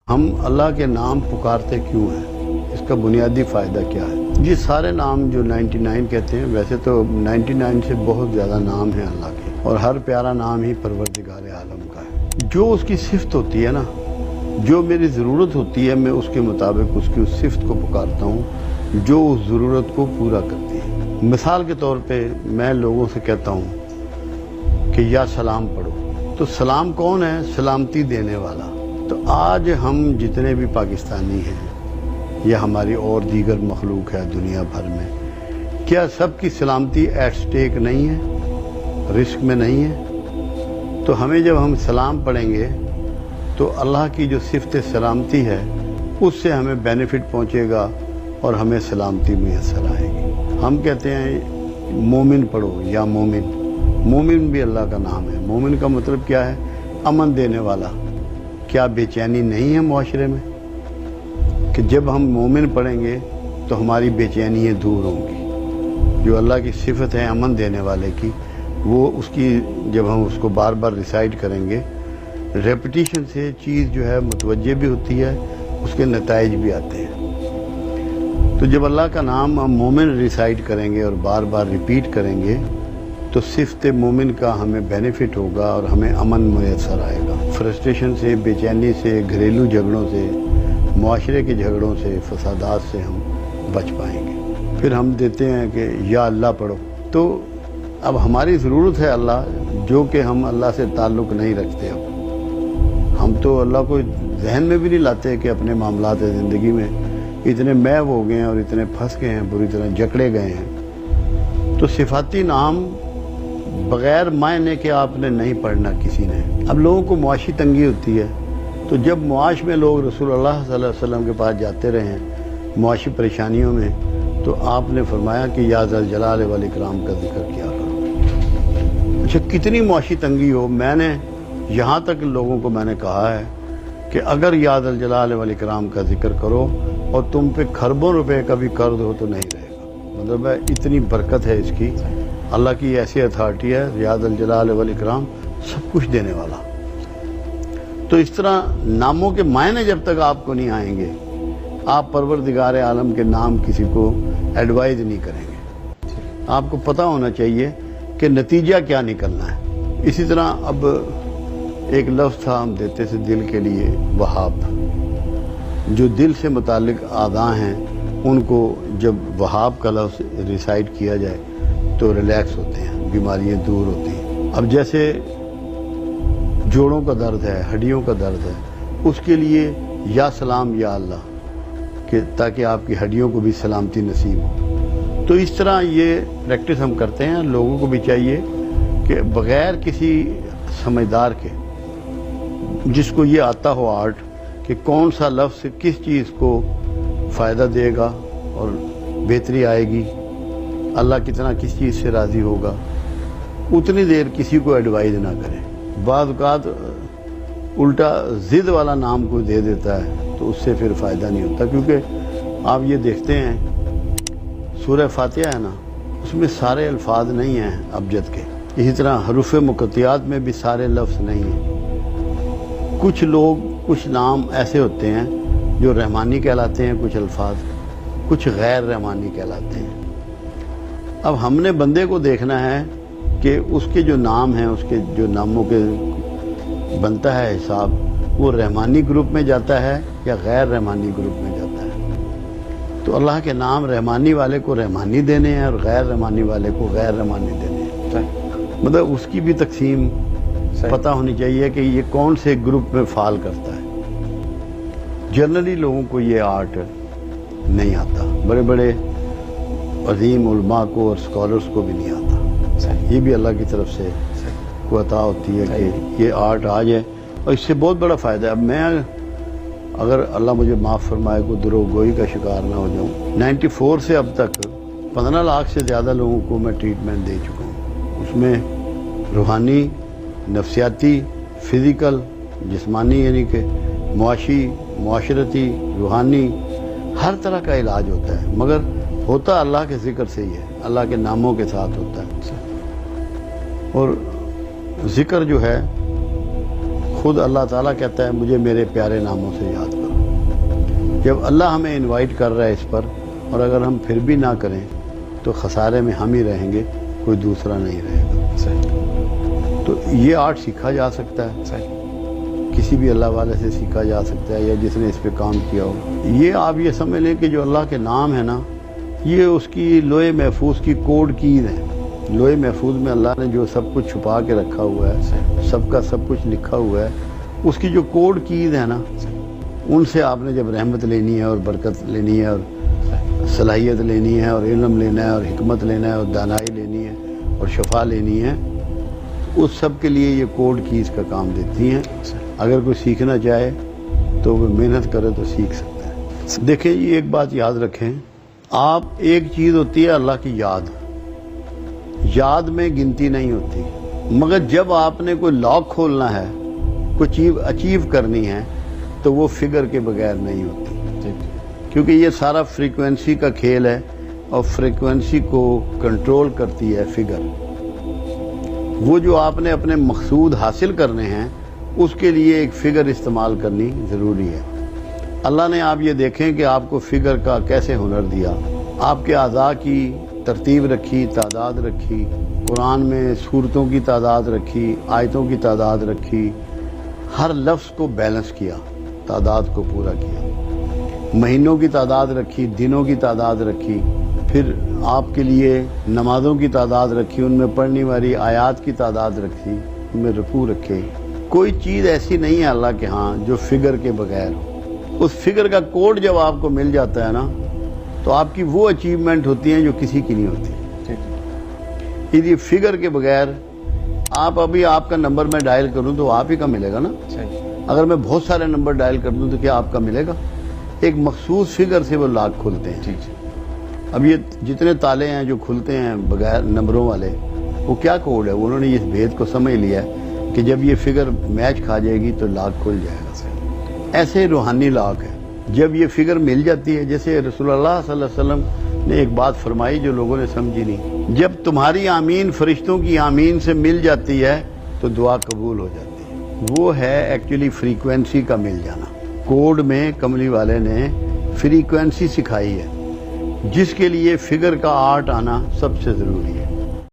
ہم اللہ کے نام پکارتے کیوں ہیں؟ اس کا بنیادی فائدہ کیا ہے؟ یہ سارے نام جو 99 کہتے ہیں، ویسے تو 99 سے بہت زیادہ نام ہیں اللہ کے، اور ہر پیارا نام ہی پروردگار عالم کا ہے۔ جو اس کی صفت ہوتی ہے نا، جو میری ضرورت ہوتی ہے، میں اس کے مطابق اس کی اس صفت کو پکارتا ہوں جو اس ضرورت کو پورا کرتی ہے۔ مثال کے طور پہ میں لوگوں سے کہتا ہوں کہ یا سلام پڑھو، تو سلام کون ہے؟ سلامتی دینے والا۔ تو آج ہم جتنے بھی پاکستانی ہیں یا ہماری اور دیگر مخلوق ہے دنیا بھر میں، کیا سب کی سلامتی ایٹ سٹیک نہیں ہے، رسک میں نہیں ہے؟ تو ہمیں جب ہم سلام پڑھیں گے تو اللہ کی جو صفت سلامتی ہے اس سے ہمیں بینیفٹ پہنچے گا اور ہمیں سلامتی میسر آئے گی۔ ہم کہتے ہیں مومن پڑھو یا مومن، مومن بھی اللہ کا نام ہے۔ مومن کا مطلب کیا ہے؟ امن دینے والا۔ کیا بے چینی نہیں ہے معاشرے میں کہ جب ہم مومن پڑھیں گے تو ہماری بے چینیاں دور ہوں گی؟ جو اللہ کی صفت ہے امن دینے والے کی، وہ اس کی جب ہم اس کو بار بار ریسائٹ کریں گے، ریپٹیشن سے چیز جو ہے متوجہ بھی ہوتی ہے، اس کے نتائج بھی آتے ہیں۔ تو جب اللہ کا نام ہم مومن ریسائٹ کریں گے اور بار بار ریپیٹ کریں گے تو صفت مومن کا ہمیں بینیفٹ ہوگا اور ہمیں امن میسر آئے گا۔ فرسٹریشن سے، بے چینی سے، گھریلو جھگڑوں سے، معاشرے کے جھگڑوں سے، فسادات سے ہم بچ پائیں گے۔ پھر ہم دیتے ہیں کہ یا اللہ پڑھو، تو اب ہماری ضرورت ہے اللہ، جو کہ ہم اللہ سے تعلق نہیں رکھتے۔ اب ہم تو اللہ کو ذہن میں بھی نہیں لاتے کہ اپنے معاملات زندگی میں اتنے محو ہو گئے ہیں اور اتنے پھنس گئے ہیں، بری طرح جکڑے گئے ہیں۔ تو صفاتی نام بغیر معنی کے آپ نے نہیں پڑھنا کسی نے۔ اب لوگوں کو معاشی تنگی ہوتی ہے، تو جب معاش میں لوگ رسول اللہ صلی اللہ علیہ وسلم کے پاس جاتے رہے ہیں معاشی پریشانیوں میں، تو آپ نے فرمایا کہ یا ذا الجلال والاکرام کا ذکر کیا کرو۔ اچھا، کتنی معاشی تنگی ہو، میں نے یہاں تک لوگوں کو میں نے کہا ہے کہ اگر یا ذا الجلال والاکرام کا ذکر کرو اور تم پہ کھربوں روپے کا بھی قرض ہو تو نہیں رہے گا۔ مطلب ہے اتنی برکت ہے اس کی، اللہ کی ایسی اتھارٹی ہے، یا ذا الجلال والاکرام، سب کچھ دینے والا۔ تو اس طرح ناموں کے معنی جب تک آپ کو نہیں آئیں گے، آپ پروردگار عالم کے نام کسی کو ایڈوائز نہیں کریں گے۔ آپ کو پتہ ہونا چاہیے کہ نتیجہ کیا نکلنا ہے۔ اسی طرح اب ایک لفظ تھا ہم دیتے سے دل کے لیے، وہاب۔ جو دل سے متعلق اعضاء ہیں ان کو جب وہاب کا لفظ ریسائٹ کیا جائے تو ریلیکس ہوتے ہیں، بیماریاں دور ہوتی ہیں۔ اب جیسے جوڑوں کا درد ہے، ہڈیوں کا درد ہے، اس کے لیے یا سلام یا اللہ، کہ تاکہ آپ کی ہڈیوں کو بھی سلامتی نصیب ہو۔ تو اس طرح یہ پریکٹس ہم کرتے ہیں۔ لوگوں کو بھی چاہیے کہ بغیر کسی سمجھدار کے، جس کو یہ آتا ہو آرٹ کہ کون سا لفظ کس چیز کو فائدہ دے گا اور بہتری آئے گی، اللہ کتنا کس چیز سے راضی ہوگا، اتنی دیر کسی کو ایڈوائز نہ کریں۔ بعض اوقات الٹا ضد والا نام کوئی دے دیتا ہے تو اس سے پھر فائدہ نہیں ہوتا، کیونکہ آپ یہ دیکھتے ہیں سورہ فاتحہ ہے نا، اس میں سارے الفاظ نہیں ہیں ابجد کے۔ اسی طرح حروف مقطعات میں بھی سارے لفظ نہیں ہیں۔ کچھ نام ایسے ہوتے ہیں جو رحمانی کہلاتے ہیں، کچھ الفاظ کچھ غیر رحمانی کہلاتے ہیں۔ اب ہم نے بندے کو دیکھنا ہے کہ اس کے جو نام ہیں، اس کے جو ناموں کے بنتا ہے حساب، وہ رحمانی گروپ میں جاتا ہے یا غیر رحمانی گروپ میں جاتا ہے۔ تو اللہ کے نام رحمانی والے کو رحمانی دینے ہیں اور غیر رحمانی والے کو غیر رحمانی دینے ہیں۔ مطلب اس کی بھی تقسیم پتہ ہونی چاہیے کہ یہ کون سے گروپ میں فال کرتا ہے۔ جنرلی لوگوں کو یہ آرٹ نہیں آتا، بڑے بڑے عظیم علماء کو اور اسکالرس کو بھی نہیں آتا۔ یہ بھی اللہ کی طرف سے کو عطا ہوتی ہے کہ یہ آرٹ آ جائے، اور اس سے بہت بڑا فائدہ ہے۔ اب میں اگر اللہ مجھے معاف فرمائے کو دروغ گوئی کا شکار نہ ہو جاؤں، 94 سے اب تک 15 لاکھ سے زیادہ لوگوں کو میں ٹریٹمنٹ دے چکا ہوں۔ اس میں روحانی، نفسیاتی، فزیکل، جسمانی یعنی کہ معاشی، معاشرتی، روحانی، ہر طرح کا علاج ہوتا ہے، مگر ہوتا اللہ کے ذکر سے ہی ہے، اللہ کے ناموں کے ساتھ ہوتا ہے۔ اور ذکر جو ہے خود اللہ تعالیٰ کہتا ہے مجھے میرے پیارے ناموں سے یاد کرو۔ جب اللہ ہمیں انوائٹ کر رہا ہے اس پر، اور اگر ہم پھر بھی نہ کریں تو خسارے میں ہم ہی رہیں گے، کوئی دوسرا نہیں رہے گا۔ صحیح۔ تو یہ آرٹ سیکھا جا سکتا ہے، صحیح، کسی بھی اللہ والے سے سیکھا جا سکتا ہے، یا جس نے اس پہ کام کیا ہو۔ یہ آپ یہ سمجھ لیں کہ جو اللہ کے نام ہے نا، یہ اس کی لوح محفوظ کی کوڈ کیز ہے۔ لوح محفوظ میں اللہ نے جو سب کچھ چھپا کے رکھا ہوا ہے، سب کا سب کچھ لکھا ہوا ہے، اس کی جو کوڈ کیز ہے نا، ان سے آپ نے جب رحمت لینی ہے اور برکت لینی ہے اور صلاحیت لینی ہے اور علم لینا ہے اور حکمت لینا ہے اور دانائی لینی ہے اور شفا لینی ہے، اس سب کے لیے یہ کوڈ کیز کا کام دیتی ہیں۔ اگر کوئی سیکھنا چاہے تو وہ محنت کرے تو سیکھ سکتا ہے۔ دیکھیں یہ ایک بات یاد رکھیں، آپ ایک چیز ہوتی ہے اللہ کی یاد، یاد میں گنتی نہیں ہوتی، مگر جب آپ نے کوئی لاک کھولنا ہے، کوئی چیز اچیو کرنی ہے، تو وہ فگر کے بغیر نہیں ہوتی، کیونکہ یہ سارا فریکوینسی کا کھیل ہے، اور فریکوینسی کو کنٹرول کرتی ہے فگر۔ وہ جو آپ نے اپنے مقصود حاصل کرنے ہیں، اس کے لیے ایک فگر استعمال کرنی ضروری ہے۔ اللہ نے آپ یہ دیکھیں کہ آپ کو فگر کا کیسے ہنر دیا، آپ کے اعضاء کی ترتیب رکھی، تعداد رکھی، قرآن میں سورتوں کی تعداد رکھی، آیتوں کی تعداد رکھی، ہر لفظ کو بیلنس کیا، تعداد کو پورا کیا، مہینوں کی تعداد رکھی، دنوں کی تعداد رکھی، پھر آپ کے لیے نمازوں کی تعداد رکھی، ان میں پڑھنے والی آیات کی تعداد رکھی، ان میں رکوع رکھے۔ کوئی چیز ایسی نہیں ہے اللہ کے ہاں جو فگر کے بغیر ہو۔ اس فگر کا کوڈ جب آپ کو مل جاتا ہے نا، تو آپ کی وہ اچیومنٹ ہوتی ہیں جو کسی کی نہیں ہوتی۔ یہ فگر کے بغیر آپ ابھی آپ کا نمبر میں ڈائل کروں تو آپ ہی کا ملے گا نا، اگر میں بہت سارے نمبر ڈائل کر دوں تو کیا آپ کا ملے گا؟ ایک مخصوص فگر سے وہ لاک کھلتے ہیں۔ اب یہ جتنے تالے ہیں جو کھلتے ہیں بغیر نمبروں والے، وہ کیا کوڈ ہے؟ انہوں نے اس بھید کو سمجھ لیا ہے کہ جب یہ فگر میچ کھا جائے گی تو لاک کھل جائے گا۔ ایسے روحانی لاک ہے، جب یہ فگر مل جاتی ہے، جیسے رسول اللہ صلی اللہ علیہ وسلم نے ایک بات فرمائی جو لوگوں نے سمجھی نہیں، جب تمہاری آمین فرشتوں کی آمین سے مل جاتی ہے تو دعا قبول ہو جاتی ہے۔ وہ ہے ایکچولی فریکوینسی کا مل جانا۔ کوڈ میں کملی والے نے فریکوینسی سکھائی ہے، جس کے لیے فگر کا آرٹ آنا سب سے ضروری ہے۔